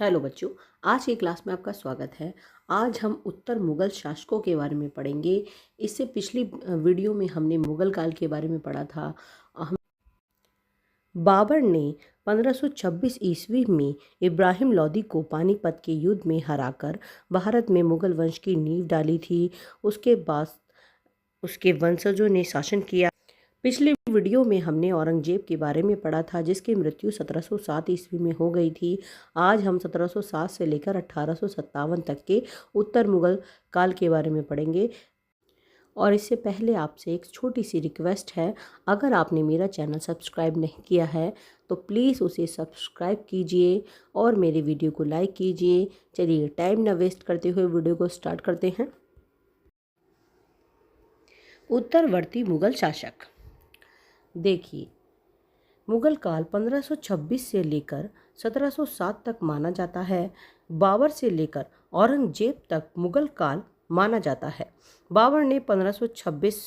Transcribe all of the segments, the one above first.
Hello बच्चों, आज की क्लास में आपका स्वागत है। आज हम उत्तर मुगल शासकों के बारे में पढ़ेंगे। इससे पिछली वीडियो में हमने मुगल काल के बारे में पढ़ा था। हम बाबर ने 1526 ईस्वी में इब्राहिम लोदी को पानीपत के युद्ध में हराकर भारत में मुगल वंश की नींव डाली थी। उसके बाद उसके वंशजों ने शासन किया। पिछली वीडियो में हमने औरंगजेब के बारे में पढ़ा था, जिसकी मृत्यु 1707 ईस्वी में हो गई थी। आज हम 1707 से लेकर 1857 तक के उत्तर मुगल काल के बारे में पढ़ेंगे। और इससे पहले आपसे एक छोटी सी रिक्वेस्ट है, अगर आपने मेरा चैनल सब्सक्राइब नहीं किया है तो प्लीज़ उसे सब्सक्राइब कीजिए और मेरे वीडियो को लाइक कीजिए। चलिए टाइम ना वेस्ट करते हुए वीडियो को स्टार्ट करते हैं। उत्तरवर्ती मुगल शासक। देखिए, मुगल काल 1526 से लेकर 1707 तक माना जाता है। बाबर से लेकर औरंगजेब तक मुगल काल माना जाता है। बाबर ने 1526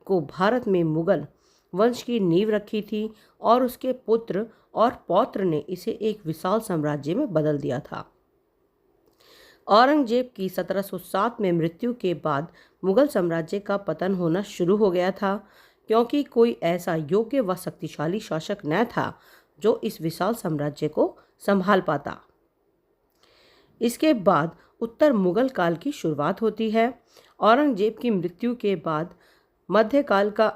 को भारत में मुगल वंश की नींव रखी थी और उसके पुत्र और पौत्र ने इसे एक विशाल साम्राज्य में बदल दिया था। औरंगजेब की 1707 में मृत्यु के बाद मुगल साम्राज्य का पतन होना शुरू हो गया था, क्योंकि कोई ऐसा योग्य व शक्तिशाली शासक न था जो इस विशाल साम्राज्य को संभाल पाता। इसके बाद उत्तर मुगल काल की शुरुआत होती है। औरंगजेब की मृत्यु के बाद मध्यकाल का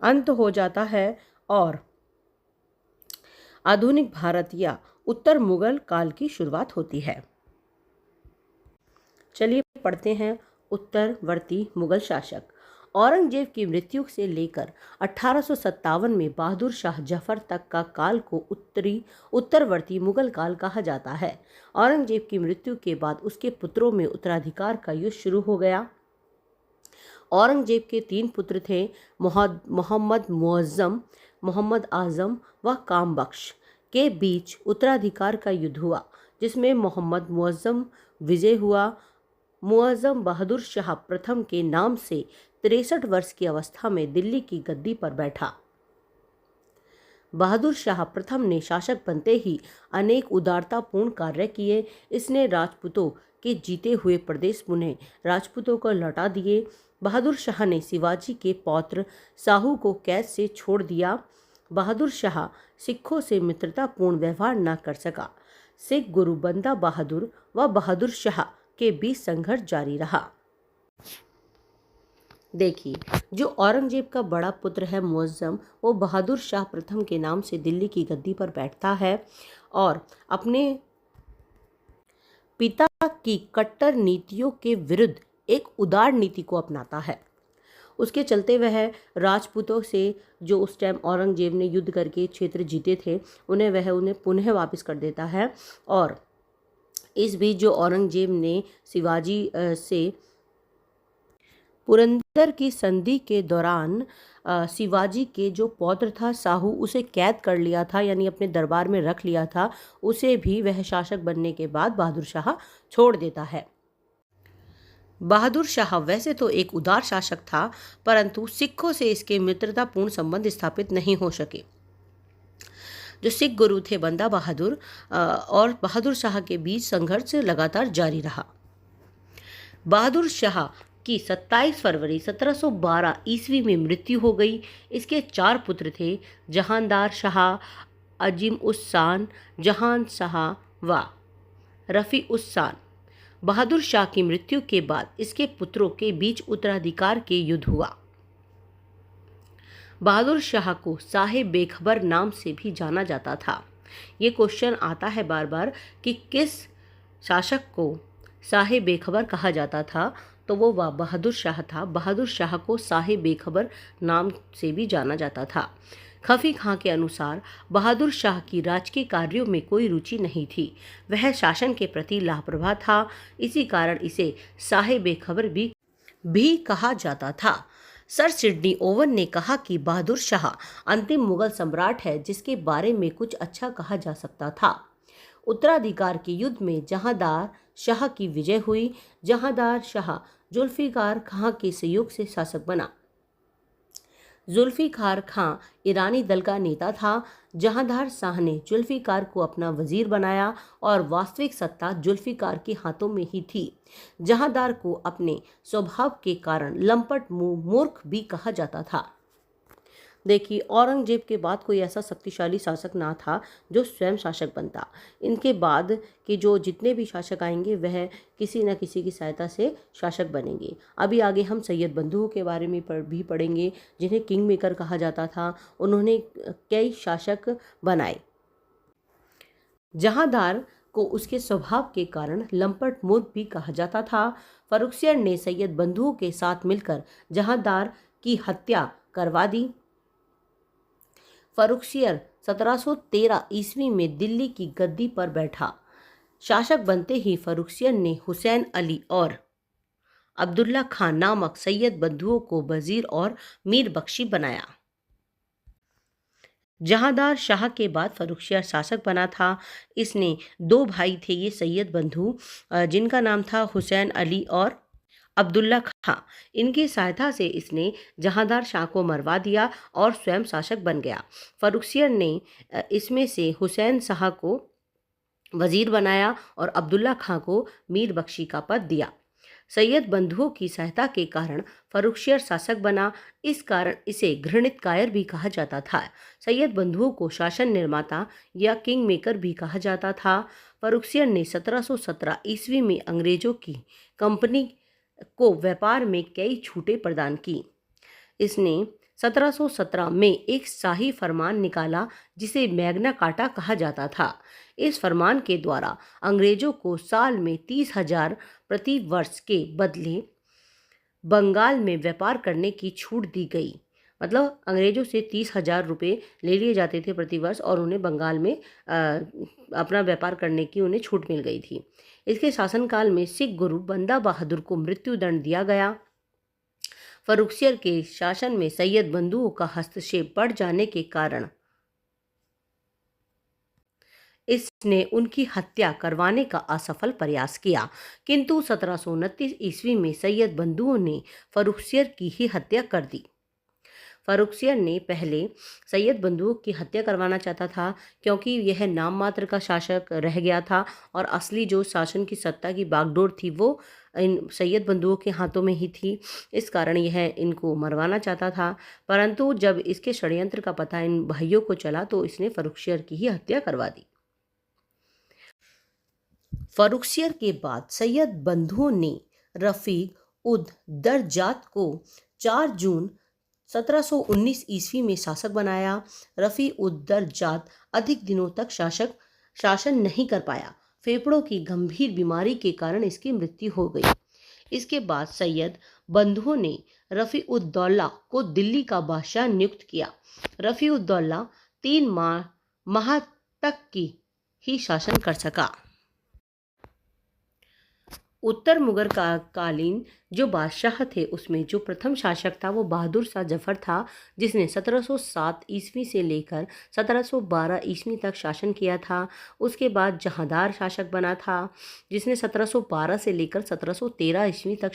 अंत हो जाता है और आधुनिक भारत या उत्तर मुगल काल की शुरुआत होती है। चलिए पढ़ते हैं उत्तरवर्ती मुगल शासक। औरंगजेब की मृत्यु से लेकर 1857 में बहादुर शाह जफर तक का काल को उत्तरवर्ती मुगल काल कहा जाता है। औरंगजेब की मृत्यु के बाद उसके पुत्रों में उत्तराधिकार का युद्ध शुरू हो गया। औरंगजेब के 3 पुत्र थे, मोहम्मद मुअज्जम, मोहम्मद आजम व कामबख्श। के बीच उत्तराधिकार का युद्ध हुआ, जिसमें मोहम्मद मुअज्जम विजय हुआ। मुअज्जम बहादुर शाह प्रथम के नाम से 63 वर्ष की अवस्था में दिल्ली की गद्दी पर बैठा। बहादुर शाह प्रथम ने शासक बनते ही अनेक उदारतापूर्ण कार्य किए। इसने राजपूतों के जीते हुए प्रदेश पुनः राजपूतों को लौटा दिए। बहादुर शाह ने शिवाजी के पौत्र साहू को कैद से छोड़ दिया। बहादुर शाह सिखों से मित्रतापूर्ण व्यवहार न कर सका। सिख गुरु बंदा बहादुर व बहादुर शाह के बीच संघर्ष जारी रहा। देखिए, जो औरंगजेब का बड़ा पुत्र है मुअज्जम, वो बहादुर शाह प्रथम के नाम से दिल्ली की गद्दी पर बैठता है और अपने पिता की कट्टर नीतियों के विरुद्ध एक उदार नीति को अपनाता है। उसके चलते वह राजपूतों से, जो उस टाइम औरंगजेब ने युद्ध करके क्षेत्र जीते थे, उन्हें पुनः वापस कर देता है। और इस बीच जो औरंगजेब ने शिवाजी से पुरंदर की संधि के दौरान शिवाजी के जो पौत्र था साहू, उसे कैद कर लिया था, यानी अपने दरबार में रख लिया था। उसे भी वह शासक बनने के बाद बहादुर शाह छोड़ देता है। बहादुर शाह वैसे तो एक उदार शासक था, परंतु सिखों से इसके मित्रतापूर्ण संबंध स्थापित नहीं हो सके। जो सिख गुरु थे बंदा बहादुर और बहादुर शाह के बीच संघर्ष लगातार जारी रहा। बहादुर शाह की 27 फरवरी 1712 ईस्वी में मृत्यु हो गई। इसके 4 पुत्र थे, जहानदार शाह, अजीम उस शान, जहान शाह व रफ़ी उस शान। बहादुर शाह की मृत्यु के बाद इसके पुत्रों के बीच उत्तराधिकार के युद्ध हुआ। बहादुर शाह को साहे बेखबर नाम से भी जाना जाता था। ये क्वेश्चन आता है बार बार कि किस शासक को साहे बेखबर कहा जाता था, तो वो बहादुर शाह था। बहादुर शाह को साहे बेखबर नाम से भी जाना जाता था। खफी खां के अनुसार बहादुर शाह की राजकीय कार्यों में कोई रुचि नहीं थी। वह शासन के प्रति लापरवाह था। इसी कारण इसे साहे बेखबर भी कहा जाता था। सर सिडनी ओवन ने कहा कि बहादुर शाह अंतिम मुगल सम्राट है जिसके बारे में कुछ अच्छा कहा जा सकता था। उत्तराधिकार के युद्ध में जहांदार शाह की विजय हुई। जहांदार शाह जुल्फिकार खां के सहयोग से शासक बना। जुल्फिकार खां ईरानी दल का नेता था। जहांदार शाह ने जुल्फिकार को अपना वजीर बनाया और वास्तविक सत्ता जुल्फिकार के हाथों में ही थी। जहांदार को अपने स्वभाव के कारण लंपट मूर्ख भी कहा जाता था। देखिए, औरंगजेब के बाद कोई ऐसा शक्तिशाली शासक ना था जो स्वयं शासक बनता। इनके बाद के जो जितने भी शासक आएंगे वह किसी न किसी की सहायता से शासक बनेंगे। अभी आगे हम सैयद बंधुओं के बारे में भी पढ़ेंगे, जिन्हें किंग मेकर कहा जाता था। उन्होंने कई शासक बनाए। जहांदार को उसके स्वभाव के कारण लंपट मूर्ख भी कहा जाता था। फर्रुखसियर ने सैयद बंधुओं के साथ मिलकर जहांदार की हत्या करवा दी। फर्रुखसियर 1713 ईस्वी में दिल्ली की गद्दी पर बैठा। शासक बनते ही फर्रुखसियर ने हुसैन अली और अब्दुल्ला खान नामक सैयद बंधुओं को वजीर और मीर बख्शी बनाया। जहांदार शाह के बाद फर्रुखसियर शासक बना था। इसने दो भाई थे ये सैयद बंधु, जिनका नाम था हुसैन अली और अब्दुल्ला खां। इनकी सहायता से इसने जहांदार शाह को मरवा दिया और स्वयं शासक बन गया। फर्रुखसियर ने इसमें से हुसैन शाह को वजीर बनाया और अब्दुल्ला खां को मीर बख्शी का पद दिया। सैयद बंधुओं की सहायता के कारण फर्रुखसियर शासक बना। इस कारण इसे घृणित कायर भी कहा जाता था। सैयद बंधुओं को शासन निर्माता या किंग मेकर भी कहा जाता था। फर्रुखसियर ने 1717 ईस्वी में अंग्रेजों की कंपनी को व्यापार में कई छूटें प्रदान की। इसने 1717 में एक शाही फरमान निकाला जिसे मैग्ना कार्टा कहा जाता था। इस फरमान के द्वारा अंग्रेजों को साल में 30,000 प्रति वर्ष के बदले बंगाल में व्यापार करने की छूट दी गई। मतलब अंग्रेजों से 30,000 रुपये ले लिए जाते थे प्रति वर्ष और उन्हें बंगाल में अपना व्यापार करने की उन्हें छूट मिल गई थी। इसके शासनकाल में सिख गुरु बंदा बहादुर को मृत्युदंड दिया गया। फर्रुखसियर के शासन में सैयद बंधुओं का हस्तक्षेप बढ़ जाने के कारण इसने उनकी हत्या करवाने का असफल प्रयास किया, किंतु 1729 ईस्वी में सैयद बंधुओं ने फर्रुखसियर की ही हत्या कर दी। फर्रुखसियर ने पहले सैयद बंधुओं की हत्या करवाना चाहता था, क्योंकि यह नाम मात्र का शासक रह गया था और असली जो शासन की सत्ता की बागडोर थी वो इन सैयद बंधुओं के हाथों में ही थी। इस कारण यह इनको मरवाना चाहता था, परंतु जब इसके षड्यंत्र का पता इन भाइयों को चला तो इसने फर्रुखसियर की ही हत्या करवा दी। फर्रुखसियर के बाद सैयद बंधुओं ने रफीक उद दरजात को 4 जून 1719 ईस्वी में शासक बनाया। रफी उद दरजात अधिक दिनों तक शासन नहीं कर पाया। फेफड़ों की गंभीर बीमारी के कारण इसकी मृत्यु हो गई। इसके बाद सैयद बंधुओं ने रफी उद दौला को दिल्ली का बादशाह नियुक्त किया। रफी उद दौला 3 माह तक की ही शासन कर सका। उत्तर मुगल कालीन जो बादशाह थे उसमें जो प्रथम शासक था वो बहादुर शाह जफर था, जिसने 1707 ईस्वी से लेकर 1712 ईस्वी तक शासन किया था। उसके बाद जहांदार शासक बना था, जिसने 1712 से लेकर 1713 ईस्वी तक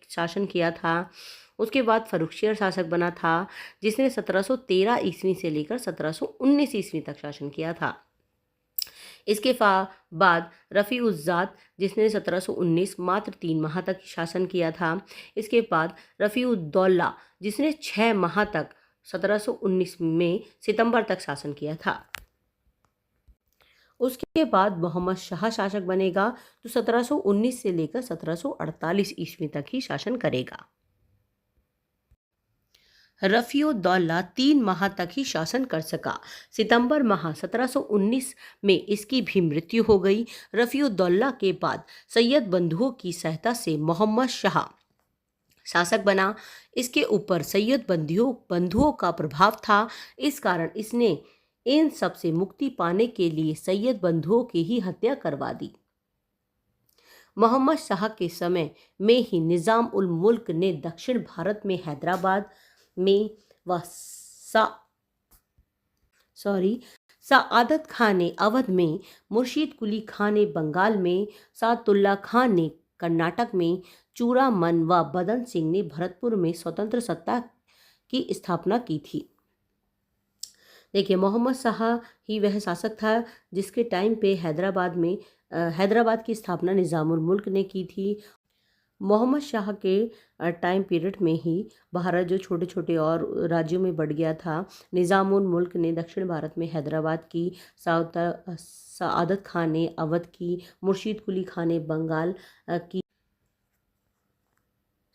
शासन किया था। उसके बाद फर्रुखसियर शासक बना था, जिसने 1713 ईस्वी से लेकर 1719 ईस्वी तक शासन किया था। इसके बाद रफ़ी उज़ ज़ात, जिसने 1719 मात्र 3 माह तक शासन किया था। इसके बाद रफ़ी उद दौला, जिसने 6 माह तक 1719 में सितंबर तक शासन किया था। उसके बाद मोहम्मद शाह शासक बनेगा, जो 1719 से लेकर 1748 ईस्वी तक ही शासन करेगा। रफ़ी-उद-दौला 3 माह तक ही शासन कर सका। सितंबर माह 1719 में इसकी भी मृत्यु हो गई। रफ़ी-उद-दौला के बाद सैयद बंधुओं की सहायता से मोहम्मद शाह शासक बना। इसके ऊपर सैयद बंधुओं का प्रभाव था, इस कारण इसने इन सब से मुक्ति पाने के लिए सैयद बंधुओं की ही हत्या करवा दी। मोहम्मद शाह के समय में ही निज़ाम उल मुल्क ने दक्षिण भारत में हैदराबाद में व सआदत खान ने अवध में, मुर्शीद कुली खान ने बंगाल में, सादुल्ला खान ने कर्नाटक में, चूड़ामन व बदन सिंह ने भरतपुर में स्वतंत्र सत्ता की स्थापना की थी। देखिए, मोहम्मद शाह ही वह शासक था जिसके टाइम पे हैदराबाद की स्थापना निज़ामुल मुल्क ने की थी। मोहम्मद शाह के टाइम पीरियड में ही भारत जो छोटे छोटे और राज्यों में बढ़ गया था। निज़ामुल मुल्क ने दक्षिण भारत में हैदराबाद की, सआदत खान ने अवध की, मुर्शीद कुली खान ने बंगाल की,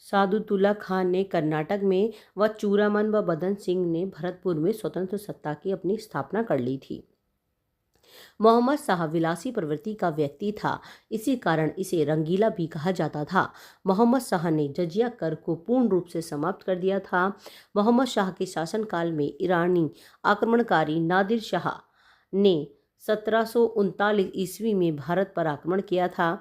सादुतुल्ला खान ने कर्नाटक में व चूड़ामन व बदन सिंह ने भरतपुर में स्वतंत्र सत्ता की अपनी स्थापना कर ली थी। मोहम्मद शाह विलासी प्रवृत्ति का व्यक्ति था, इसी कारण इसे रंगीला भी कहा जाता था। मोहम्मद शाह ने जजिया कर को पूर्ण रूप से समाप्त कर दिया था। मोहम्मद शाह के शासनकाल में ईरानी आक्रमणकारी नादिर शाह ने 1739 ईस्वी में भारत पर आक्रमण किया था।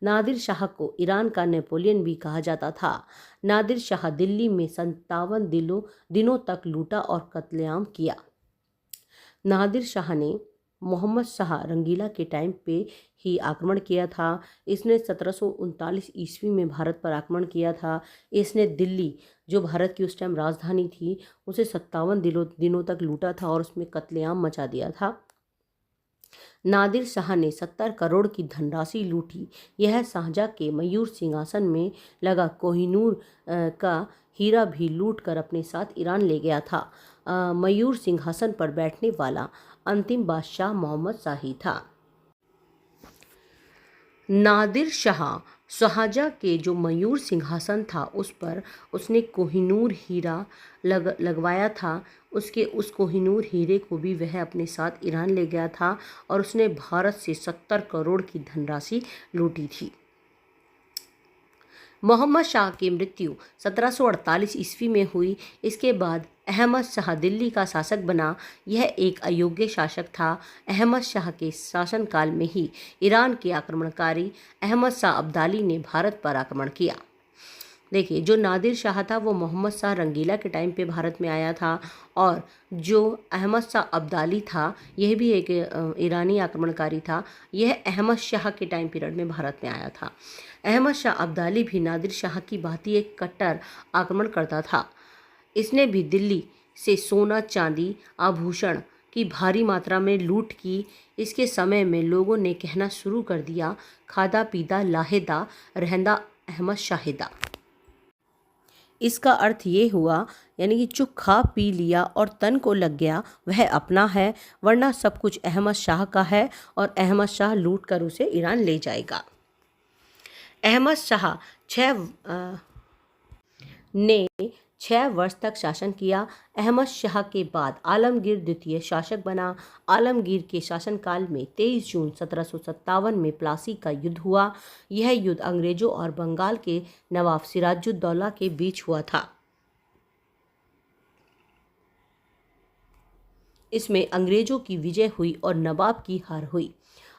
नादिर शाह को ईरान का नेपोलियन भी कहा जाता था। नादिर शाह दिल्ली में 57 दिनों तक लूटा और कत्लेआम किया। नादिर शाह ने मोहम्मद शाह रंगीला के टाइम पे ही आक्रमण किया था। इसने 1739 ईस्वी में भारत पर आक्रमण किया था। इसने दिल्ली, जो भारत की उस टाइम राजधानी थी, उसे 57 दिनों तक लूटा था और उसमें कत्लेआम मचा दिया था। नादिर शाह ने 70 करोड़ की धनराशि लूटी। यह शाहजहाँ के मयूर सिंहासन में लगा कोहिनूर का हीरा भी लूट कर अपने साथ ईरान ले गया था। मयूर सिंहासन पर बैठने वाला अंतिम बादशाह मोहम्मद शाही था। नादिर शाह शाहजहाँ के जो मयूर सिंहासन था उस पर उसने कोहिनूर हीरा लगवाया था। उस कोहिनूर हीरे को भी वह अपने साथ ईरान ले गया था और उसने भारत से 70 करोड़ की धनराशि लूटी थी। मोहम्मद शाह की मृत्यु 1748 ईस्वी में हुई। इसके बाद अहमद शाह दिल्ली का शासक बना। यह एक अयोग्य शासक था। अहमद शाह के शासनकाल में ही ईरान के आक्रमणकारी अहमद शाह अब्दाली ने भारत पर आक्रमण किया। देखिए, जो नादिर शाह था वो मोहम्मद शाह रंगीला के टाइम पे भारत में आया था, और जो अहमद शाह अब्दाली था यह भी एक ईरानी आक्रमणकारी था। यह अहमद शाह के टाइम पीरियड में भारत में आया था। अहमद शाह अब्दाली भी नादिर शाह की भांति एक कट्टर आक्रमण करता था। इसने भी दिल्ली से सोना, चांदी, आभूषण की भारी मात्रा में लूट की। इसके समय में लोगों ने कहना शुरू कर दिया, खादा पीदा लाहेदा रहंदा अहमद शाहिदा। इसका अर्थ ये हुआ, यानी कि जो खा पी लिया और तन को लग गया वह अपना है, वरना सब कुछ अहमद शाह का है और अहमद शाह लूट कर उसे ईरान ले जाएगा। अहमद शाह ने 6 वर्ष तक शासन किया। अहमद शाह के बाद आलमगीर द्वितीय शासक बना। आलमगीर के शासनकाल में 23 जून 1757 में प्लासी का युद्ध हुआ। यह युद्ध अंग्रेजों और बंगाल के नवाब सिराजुद्दौला के बीच हुआ था। इसमें अंग्रेजों की विजय हुई और नवाब की हार हुई।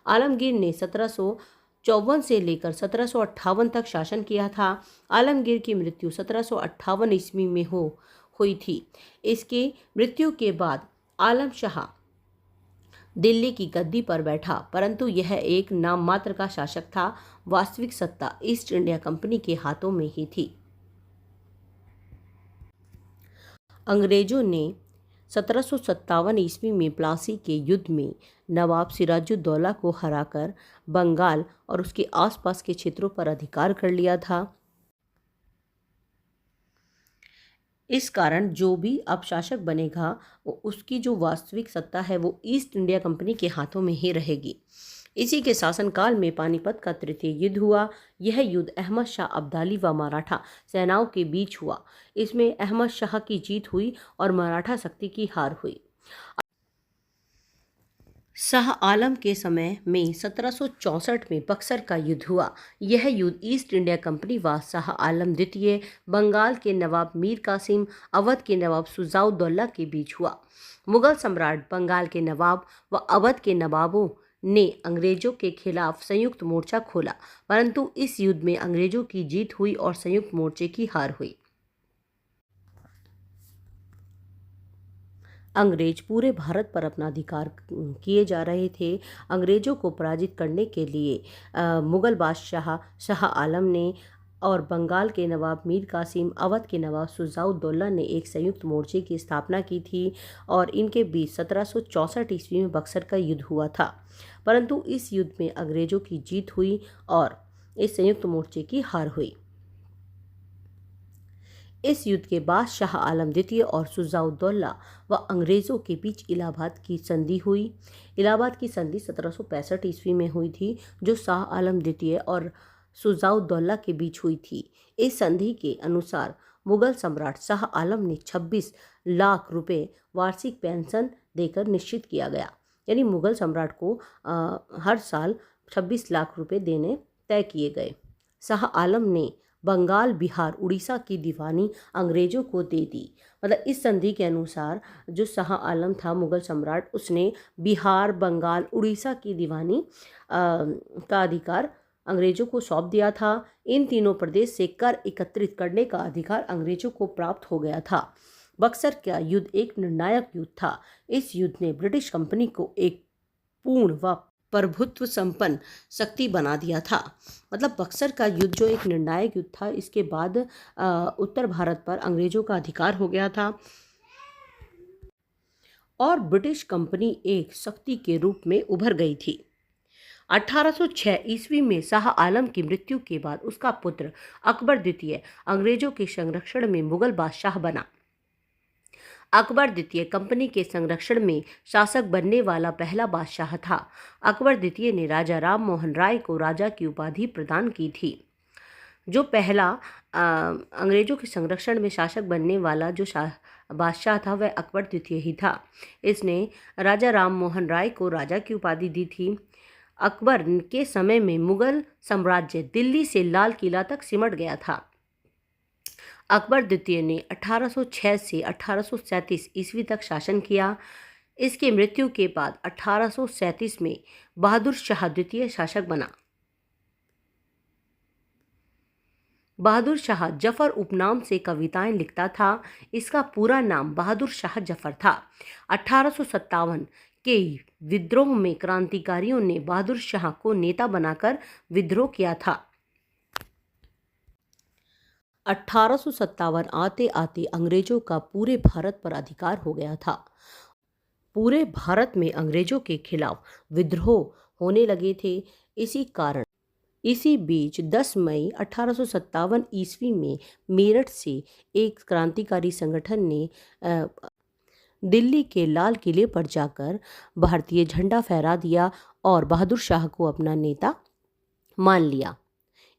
आलमगीर ने 1754 से लेकर 1758 तक शासन किया था। आलमगीर की मृत्यु 1758 ईस्वी में हुई थी। इसकी मृत्यु के बाद आलम शाह दिल्ली की गद्दी पर बैठा, परंतु यह एक नाम मात्र का शासक था। वास्तविक सत्ता ईस्ट इंडिया कंपनी के हाथों में ही थी। अंग्रेजों ने 1757 ईस्वी में प्लासी के युद्ध में नवाब सिराजुद्दौला को हराकर बंगाल और उसके आसपास के क्षेत्रों पर अधिकार कर लिया था। इस कारण जो भी अब शासक बनेगा उसकी जो वास्तविक सत्ता है वो ईस्ट इंडिया कंपनी के हाथों में ही रहेगी। इसी के शासनकाल में पानीपत का तृतीय युद्ध हुआ। यह युद्ध अहमद शाह अब्दाली व मराठा सेनाओं के बीच हुआ। इसमें अहमद शाह की जीत हुई और मराठा शक्ति की हार हुई। शाह आलम के समय में 1764 में बक्सर का युद्ध हुआ। यह युद्ध ईस्ट इंडिया कंपनी व शाह आलम द्वितीय, बंगाल के नवाब मीर कासिम, अवध के नवाब शुजाउद्दौला के बीच हुआ। मुगल सम्राट, बंगाल के नवाब व अवध के नवाबों ने अंग्रेजों के खिलाफ संयुक्त मोर्चा खोला, परंतु इस युद्ध में अंग्रेजों की जीत हुई और संयुक्त मोर्चे की हार हुई। अंग्रेज पूरे भारत पर अपना अधिकार किए जा रहे थे। अंग्रेजों को पराजित करने के लिए मुगल बादशाह शाह आलम ने और बंगाल के नवाब मीर कासिम, अवध के नवाब शुजाउद्दौला ने एक संयुक्त मोर्चे की स्थापना की थी और इनके बीच 1764 ईस्वी में बक्सर का युद्ध हुआ था। परंतु इस युद्ध में अंग्रेजों की जीत हुई और इस संयुक्त मोर्चे की हार हुई। इस युद्ध के बाद शाह आलम द्वितीय और शुजाउद्दौला व अंग्रेज़ों के बीच इलाहाबाद की संधि हुई। इलाहाबाद की संधि 1765 ईस्वी में हुई थी, जो शाह आलम द्वितीय और शुजाउद्दौला के बीच हुई थी। इस संधि के अनुसार मुगल सम्राट शाह आलम ने 26 लाख रुपए वार्षिक पेंशन देकर निश्चित किया गया। यानी मुगल सम्राट को हर साल 26 लाख रुपए देने तय किए गए। शाह आलम ने बंगाल, बिहार, उड़ीसा की दीवानी अंग्रेजों को दे दी। मतलब इस संधि के अनुसार जो शाह आलम था मुगल सम्राट, उसने बिहार, बंगाल, उड़ीसा की दीवानी का अधिकार अंग्रेजों को सौंप दिया था। इन तीनों प्रदेश से कर एकत्रित करने का अधिकार अंग्रेजों को प्राप्त हो गया था। बक्सर का युद्ध एक निर्णायक युद्ध था। इस युद्ध ने ब्रिटिश कंपनी को एक पूर्ण व प्रभुत्व संपन्न शक्ति बना दिया था। मतलब बक्सर का युद्ध जो एक निर्णायक युद्ध था, इसके बाद उत्तर भारत पर अंग्रेजों का अधिकार हो गया था और ब्रिटिश कंपनी एक शक्ति के रूप में उभर गई थी। 1806 ईस्वी में शाह आलम की मृत्यु के बाद उसका पुत्र अकबर द्वितीय अंग्रेजों के संरक्षण में मुगल बादशाह बना। अकबर द्वितीय कंपनी के संरक्षण में शासक बनने वाला पहला बादशाह था। अकबर द्वितीय ने राजा राम मोहन राय को राजा की उपाधि प्रदान की थी। जो पहला अंग्रेजों के संरक्षण में शासक बनने वाला जो बादशाह था वह अकबर द्वितीय ही था। इसने राजा राम मोहन राय को राजा की उपाधि दी थी। अकबर के समय में मुगल साम्राज्य दिल्ली से लाल किला तक सिमट गया था। अकबर द्वितीय ने 1806 से 1837 ईस्वी तक शासन किया। इसके मृत्यु के बाद 1837 में बहादुर शाह द्वितीय शासक बना। बहादुर शाह जफर उपनाम से कविताएं लिखता था। इसका पूरा नाम बहादुर शाह जफर था। 1857 के विद्रोह में क्रांतिकारियों ने बहादुर शाह को नेता बनाकर विद्रोह किया था। 1857 आते आते अंग्रेजों का पूरे भारत पर अधिकार हो गया था। पूरे भारत में अंग्रेजों के खिलाफ विद्रोह होने लगे थे। इसी बीच 10 मई 1857 ईस्वी में मेरठ से एक क्रांतिकारी संगठन ने दिल्ली के लाल किले पर जाकर भारतीय झंडा फहरा दिया और बहादुर शाह को अपना नेता मान लिया।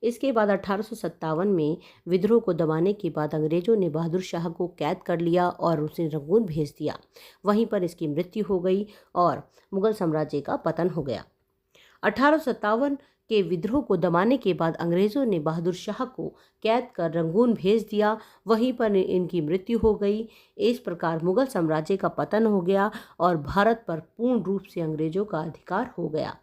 इसके बाद 1857 में विद्रोह को दबाने के बाद अंग्रेजों ने बहादुर शाह को कैद कर लिया और उसे रंगून भेज दिया। वहीं पर इसकी मृत्यु हो गई और मुगल साम्राज्य का पतन हो गया। 1857 के विद्रोह को दबाने के बाद अंग्रेजों ने बहादुर शाह को कैद कर रंगून भेज दिया। वहीं पर इनकी मृत्यु हो गई। इस प्रकार मुगल साम्राज्य का पतन हो गया और भारत पर पूर्ण रूप से अंग्रेजों का अधिकार हो गया।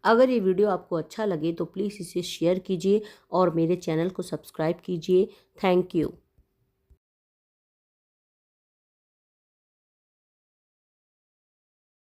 अगर ये वीडियो आपको अच्छा लगे तो प्लीज़ इसे शेयर कीजिए और मेरे चैनल को सब्सक्राइब कीजिए। Thank you.